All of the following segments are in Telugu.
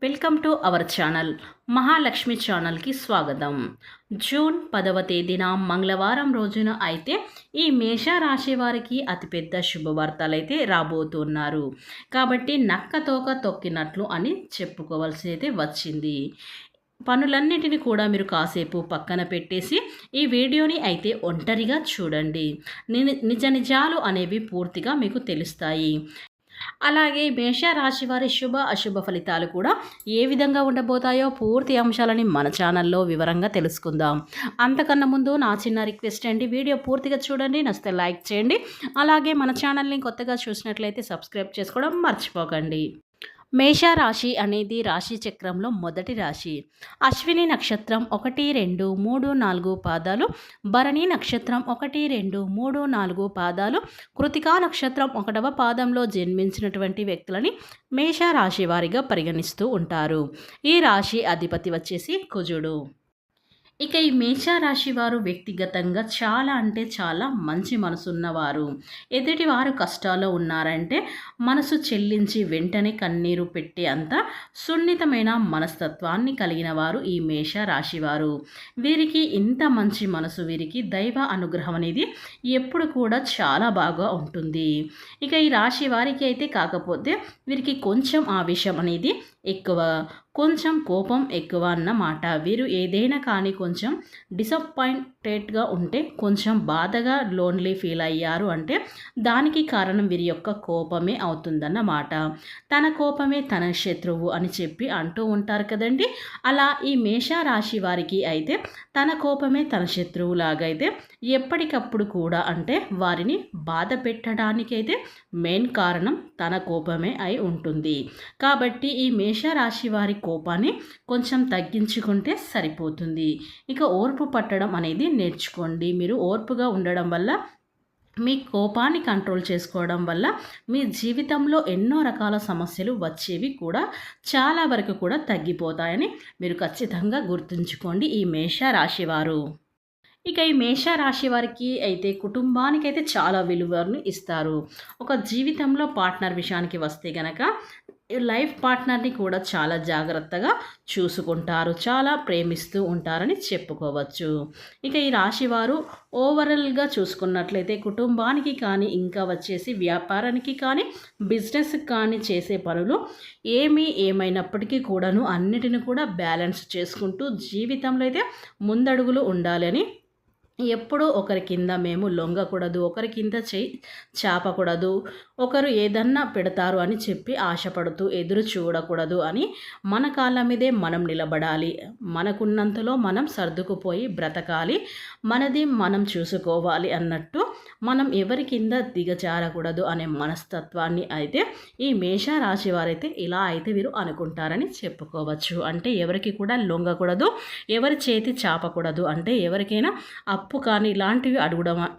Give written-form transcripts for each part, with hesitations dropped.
Welcome to our channel Mahalakshmi ఛానల్కి స్వాగతం. జూన్ 10వ తేదీన మంగళవారం రోజున అయితే ఈ మేషరాశి వారికి అతిపెద్ద శుభవార్తలు అయితే రాబోతున్నారు. కాబట్టి నక్క తోక తొక్కినట్లు అని చెప్పుకోవాల్సి అయితే వచ్చింది. పనులన్నిటిని కూడా మీరు కాసేపు పక్కన పెట్టేసి ఈ వీడియోని అయితే ఒంటరిగా చూడండి. నిజ నిజాలు అనేవి పూర్తిగా మీకు తెలుస్తాయి. అలాగే మేషరాశి వారి శుభ అశుభ ఫలితాలు కూడా ఏ విధంగా ఉండబోతాయో పూర్తి అంశాలని మన ఛానల్లో వివరంగా తెలుసుకుందాం. అంతకన్నా ముందు నా చిన్న రిక్వెస్ట్ అండి, వీడియో పూర్తిగా చూడండి, నచ్చితే లైక్ చేయండి. అలాగే మన ఛానల్ని కొత్తగా చూసినట్లయితే సబ్స్క్రైబ్ చేసుకోవడం మర్చిపోకండి. మేషరాశి అనేది రాశి చక్రంలో మొదటి రాశి. అశ్విని నక్షత్రం 1, 2, 3, 4 పాదాలు, భరణి నక్షత్రం 1, 2, 3, 4 పాదాలు, కృతికా నక్షత్రం 1వ పాదంలో జన్మించినటువంటి వ్యక్తులని మేషరాశి వారిగా పరిగణిస్తూ ఉంటారు. ఈ రాశి అధిపతి వచ్చేసి కుజుడు. ఇక ఈ మేషరాశి వారు వ్యక్తిగతంగా చాలా అంటే చాలా మంచి మనసున్నవారు. ఎదుటివారు కష్టాల్లో ఉన్నారంటే మనసు చెల్లించి వెంటనే కన్నీరు పెట్టే అంత సున్నితమైన మనస్తత్వాన్ని కలిగిన వారు ఈ మేషరాశి వారు. వీరికి ఇంత మంచి మనసు, వీరికి దైవ అనుగ్రహం అనేది ఎప్పుడు కూడా చాలా బాగా ఉంటుంది. ఇక ఈ రాశి వారికి అయితే కాకపోతే వీరికి కొంచెం ఆవేశం అనేది ఎక్కువ, కొంచెం కోపం ఎక్కువ అన్నమాట. వీరు ఏదైనా కానీ కొంచెం డిసప్పాయింటెడ్గా ఉంటే, కొంచెం బాధగా లోన్లీ ఫీల్ అయ్యారు అంటే దానికి కారణం వీరి యొక్క కోపమే అవుతుందన్నమాట. తన కోపమే తన శత్రువు అని చెప్పి అంటూ ఉంటారు కదండి. అలా ఈ మేషరాశి వారికి అయితే తన కోపమే తన శత్రువులాగైతే ఎప్పటికప్పుడు కూడా అంటే వారిని బాధ పెట్టడానికైతే మెయిన్ కారణం తన కోపమే అయి ఉంటుంది. కాబట్టి ఈ మేషరాశి వారి కోపాన్ని కొంచెం తగ్గించుకుంటే సరిపోతుంది. ఇక ఓర్పు పట్టడం అనేది నేర్చుకోండి. మీరు ఓర్పుగా ఉండడం వల్ల, మీ కోపాన్ని కంట్రోల్ చేసుకోవడం వల్ల మీ జీవితంలో ఎన్నో రకాల సమస్యలు వచ్చేవి కూడా చాలా వరకు కూడా తగ్గిపోతాయని మీరు ఖచ్చితంగా గుర్తుంచుకోండి ఈ మేషరాశి వారు. ఇక ఈ మేషరాశి వారికి అయితే కుటుంబానికైతే చాలా విలువను ఇస్తారు. ఒక జీవితంలో పార్ట్నర్ విషయానికి వస్తే గనక లైఫ్ పార్ట్నర్ని కూడా చాలా జాగ్రత్తగా చూసుకుంటారు, చాలా ప్రేమిస్తూ ఉంటారని చెప్పుకోవచ్చు. ఇక ఈ రాశివారు ఓవరాల్గా చూసుకున్నట్లయితే కుటుంబానికి కానీ, ఇంకా వచ్చేసి వ్యాపారానికి కానీ, బిజినెస్కి కానీ చేసే పనులు ఏమైనప్పటికీ కూడాను అన్నిటిని కూడా బ్యాలెన్స్ చేసుకుంటూ జీవితంలో అయితే ముందడుగులు ఉండాలని, ఎప్పుడూ ఒకరి కింద మేము లొంగకూడదు, ఒకరి కింద చేయి చాపకూడదు, ఒకరు ఏదన్నా పెడతారు అని చెప్పి ఆశపడుతూ ఎదురు చూడకూడదు అని మన కాళ్ళ మీదే మనం నిలబడాలి. మనకున్నంతలో మనం సర్దుకుపోయి బ్రతకాలి, మనది మనం చూసుకోవాలి అన్నట్టు మనం ఎవరి కింద దిగజారకూడదు అనే మనస్తత్వాన్ని అయితే ఈ మేషరాశి వారైతే ఇలా అయితే వీరు అనుకుంటారని చెప్పుకోవచ్చు. అంటే ఎవరికి కూడా లొంగకూడదు, ఎవరి చేతి చాపకూడదు, అంటే ఎవరికైనా అప్పు కానీ ఇలాంటివి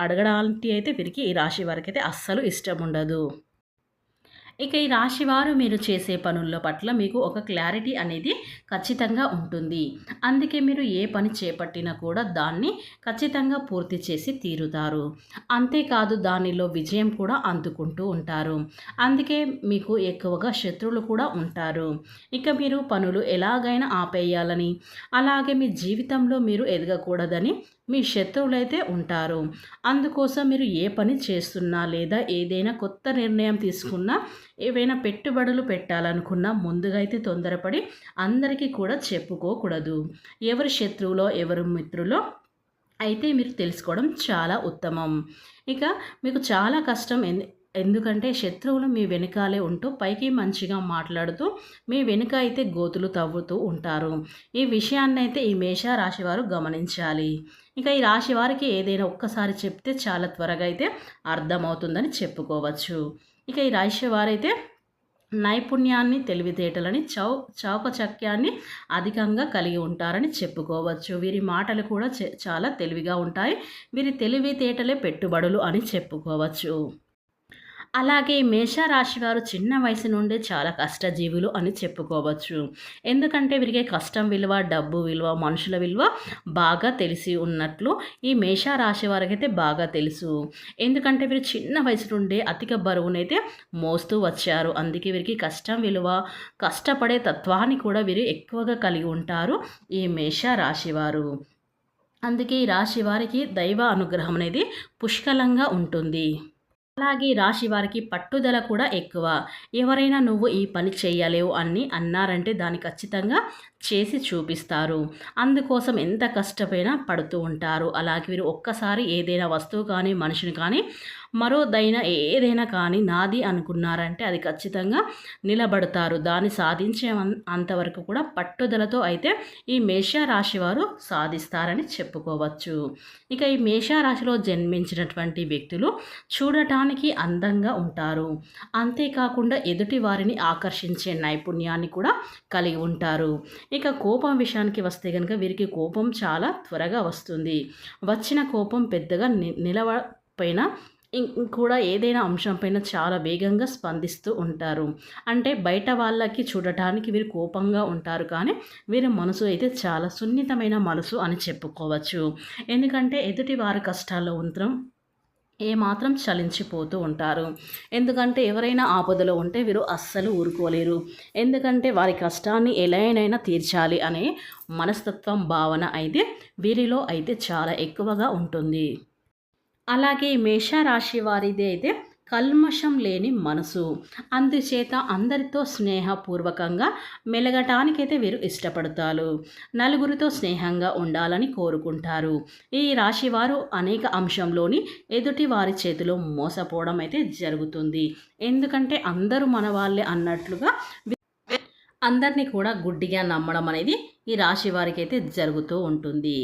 అడగడానికి అయితే వీరికి ఈ రాశి వారికి అయితే అస్సలు ఇష్టం ఉండదు. ఇక ఈ రాశివారు మీరు చేసే పనుల పట్ల మీకు ఒక క్లారిటీ అనేది ఖచ్చితంగా ఉంటుంది. అందుకే మీరు ఏ పని చేపట్టినా కూడా దాన్ని ఖచ్చితంగా పూర్తి చేసి తీరుతారు. అంతేకాదు దానిలో విజయం కూడా అందుకుంటూ ఉంటారు. అందుకే మీకు ఎక్కువగా శత్రువులు కూడా ఉంటారు. ఇక మీరు పనులు ఎలాగైనా ఆపేయాలని, అలాగే మీ జీవితంలో మీరు ఎదగకూడదని మీ శత్రువులైతే ఉంటారు. అందుకోసం మీరు ఏ పని చేస్తున్నా లేదా ఏదైనా కొత్త నిర్ణయం తీసుకున్నా, ఏవైనా పెట్టుబడులు పెట్టాలనుకున్నా ముందుగా అయితే తొందరపడి అందరికీ కూడా చెప్పుకోకూడదు. ఎవరి శత్రువులో ఎవరు మిత్రులో అయితే మీరు తెలుసుకోవడం చాలా ఉత్తమం. ఇక మీకు చాలా కష్టం ఎందుకంటే శత్రువులు మీ వెనుకాలే ఉంటూ పైకి మంచిగా మాట్లాడుతూ మీ వెనుక అయితే గోతులు తవ్వుతూ ఉంటారు. ఈ విషయాన్ని అయితే ఈ మేషరాశి వారు గమనించాలి. ఇక ఈ రాశి వారికి ఏదైనా ఒక్కసారి చెప్తే చాలా త్వరగా అయితే అర్థమవుతుందని చెప్పుకోవచ్చు. ఇక ఈ రాశి వారైతే నైపుణ్యాన్ని, తెలివితేటలని, చౌకచక్యాన్ని అధికంగా కలిగి ఉంటారని చెప్పుకోవచ్చు. వీరి మాటలు కూడా చాలా తెలివిగా ఉంటాయి. వీరి తెలివితేటలే పెట్టుబడులు అని చెప్పుకోవచ్చు. అలాగే మేషరాశి వారు చిన్న వయసు నుండే చాలా కష్టజీవులు అని చెప్పుకోవచ్చు. ఎందుకంటే వీరికి కష్టం విలువ, డబ్బు విలువ, మనుషుల విలువ బాగా తెలిసి ఉన్నట్లు ఈ మేషరాశి వారికైతే బాగా తెలుసు. ఎందుకంటే వీరు చిన్న వయసు నుండే అధిక బరువునైతే మోస్తూ వచ్చారు. అందుకే వీరికి కష్టం విలువ, కష్టపడే తత్వాన్ని కూడా వీరు ఎక్కువగా కలిగి ఉంటారు ఈ మేషరాశి వారు. అందుకే ఈ రాశి వారికి దైవ అనుగ్రహం అనేది పుష్కలంగా ఉంటుంది. అలాగే ఈ రాశి వారికి పట్టుదల కూడా ఎక్కువ. ఎవరైనా నువ్వు ఈ పని చేయలేవు అని అన్నారంటే దాన్ని ఖచ్చితంగా చేసి చూపిస్తారు. అందుకోసం ఎంత కష్టమైనా పడుతూ ఉంటారు. అలాగే వీరు ఒక్కసారి ఏదైనా వస్తువు కానీ, మనిషిని కానీ, ఏదైనా కానీ నాది అనుకున్నారంటే అది ఖచ్చితంగా నిలబడతారు. దాన్ని సాధించే అంతవరకు కూడా పట్టుదలతో అయితే ఈ మేషరాశి వారు సాధిస్తారని చెప్పుకోవచ్చు. ఇక ఈ మేషరాశిలో జన్మించినటువంటి వ్యక్తులు చూడటానికి అందంగా ఉంటారు. అంతేకాకుండా ఎదుటి వారిని ఆకర్షించే నైపుణ్యాన్ని కూడా కలిగి ఉంటారు. ఇక కోపం విషయానికి వస్తే కనుక వీరికి కోపం చాలా త్వరగా వస్తుంది. వచ్చిన కోపం పెద్దగా నిలవకపోయినా కూడా ఏదైనా అంశం పైన చాలా వేగంగా స్పందిస్తూ ఉంటారు. అంటే బయట వాళ్ళకి చూడటానికి వీరు కోపంగా ఉంటారు, కానీ వీరి మనసు అయితే చాలా సున్నితమైన మనసు అని చెప్పుకోవచ్చు. ఎందుకంటే ఎదుటి వారి కష్టాల్లో ఏమాత్రం చలించిపోతూ ఉంటారు. ఎందుకంటే ఎవరైనా ఆపదలో ఉంటే వీరు అస్సలు ఊరుకోలేరు. ఎందుకంటే వారి కష్టాన్ని ఎలాగైనా తీర్చాలి అనే మనస్తత్వం, భావన అయితే వీరిలో అయితే చాలా ఎక్కువగా ఉంటుంది. అలాగే మేషరాశి వారిది అయితే కల్మషం లేని మనసు. అందుచేత అందరితో స్నేహపూర్వకంగా మెలగటానికైతే వీరు ఇష్టపడతారు. నలుగురితో స్నేహంగా ఉండాలని కోరుకుంటారు. ఈ రాశివారు అనేక అంశంలోని ఎదుటి వారి చేతిలో మోసపోవడం అయితే జరుగుతుంది. ఎందుకంటే అందరూ మన వాళ్ళే అన్నట్లుగా అందరినీ కూడా గుడ్డిగా నమ్మడం అనేది ఈ రాశి వారికి అయితే జరుగుతూ ఉంటుంది.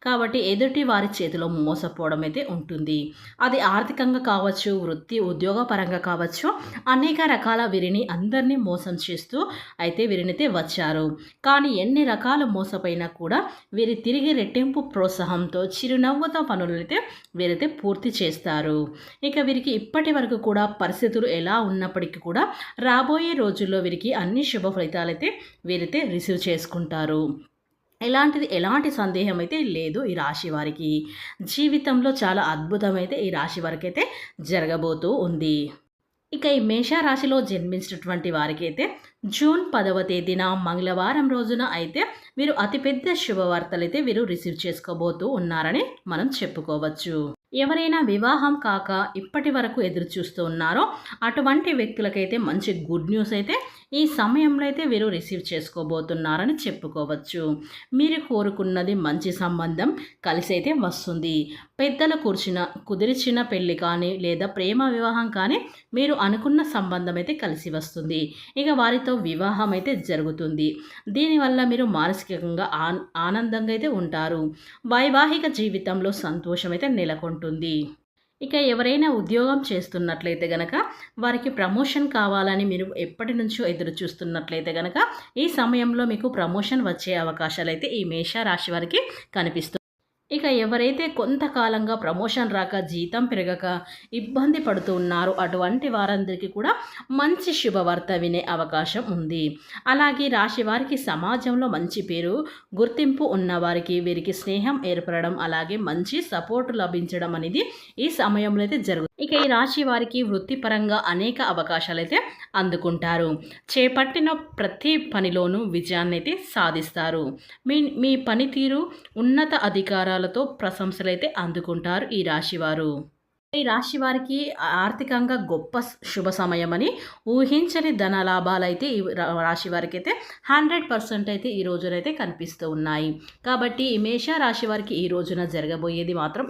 కాబట్టి ఎదుటి వారి చేతిలో మోసపోవడం అయితే ఉంటుంది. అది ఆర్థికంగా కావచ్చు, వృత్తి ఉద్యోగపరంగా కావచ్చు, అనేక రకాల వీరిని అందరినీ మోసం చేస్తూ అయితే వీరినైతే వచ్చారు. కానీ ఎన్ని రకాల మోసపోయినా కూడా వీరి తిరిగి రెట్టింపు ప్రోత్సాహంతో చిరునవ్వుతో పనులైతే వీరైతే పూర్తి చేస్తారు. ఇక వీరికి ఇప్పటి వరకు కూడా పరిస్థితులు ఎలా ఉన్నప్పటికీ కూడా రాబోయే రోజుల్లో వీరికి అన్ని శుభ ఫలితాలైతే వీరైతే రిసీవ్ చేసుకుంటారు. ఎలాంటి సందేహం అయితే లేదు ఈ రాశి వారికి. జీవితంలో చాలా అద్భుతమైతే ఈ రాశి వారికి అయితే జరగబోతూ ఉంది. ఇక ఈ మేషరాశిలో జన్మించినటువంటి వారికి అయితే జూన్ 10వ తేదీన మంగళవారం రోజున అయితే వీరు అతిపెద్ద శుభవార్తలైతే వీరు రిసీవ్ చేసుకోబోతూ ఉన్నారని మనం చెప్పుకోవచ్చు. ఎవరైనా వివాహం కాక ఇప్పటి వరకు ఎదురు చూస్తూ ఉన్నారో అటువంటి వ్యక్తులకైతే మంచి గుడ్ న్యూస్ అయితే ఈ సమయంలో అయితే వీరు రిసీవ్ చేసుకోబోతున్నారని చెప్పుకోవచ్చు. మీరు కోరుకున్నది మంచి సంబంధం కలిసి అయితే వస్తుంది. పెద్దలు కుదిర్చిన పెళ్లి కానీ లేదా ప్రేమ వివాహం కానీ మీరు అనుకున్న సంబంధం అయితే కలిసి వస్తుంది. ఇక వారితో వివాహం అయితే జరుగుతుంది. దీనివల్ల మీరు మానసికంగా ఆనందంగా అయితే ఉంటారు. వైవాహిక జీవితంలో సంతోషం అయితే నెలకొంటుంది. ఇక ఎవరైనా ఉద్యోగం చేస్తున్నట్లయితే గనక వారికి ప్రమోషన్ కావాలని మీరు ఎప్పటి నుంచో ఎదురు చూస్తున్నట్లయితే గనక ఈ సమయంలో మీకు ప్రమోషన్ వచ్చే అవకాశాలు అయితే ఈ మేషరాశి వారికి కనిపిస్తుంది. ఇక ఎవరైతే కొంతకాలంగా ప్రమోషన్ రాక, జీతం పెరగక ఇబ్బంది పడుతూ ఉన్నారో అటువంటి వారందరికీ కూడా మంచి శుభవార్త వినే అవకాశం ఉంది. అలాగే రాశి వారికి సమాజంలో మంచి పేరు, గుర్తింపు ఉన్నవారికి వీరికి స్నేహం ఏర్పడడం, అలాగే మంచి సపోర్ట్ లభించడం అనేది ఈ సమయంలో అయితే జరుగుతుంది. ఇక ఈ రాశి వారికి వృత్తిపరంగా అనేక అవకాశాలు అయితే అందుకుంటారు. చేపట్టిన ప్రతి పనిలోనూ విజయాన్ని అయితే సాధిస్తారు. మీ పనితీరు ఉన్నత అధికారాలతో ప్రశంసలైతే అందుకుంటారు ఈ రాశివారు. ఈ రాశి వారికి ఆర్థికంగా గొప్ప శుభ సమయమని, ఊహించని ధన లాభాలైతే ఈ రాశి వారికి అయితే 100% అయితే ఈ రోజునైతే కనిపిస్తూ ఉన్నాయి. కాబట్టి ఈ మేష రాశి వారికి ఈ రోజున జరగబోయేది మాత్రం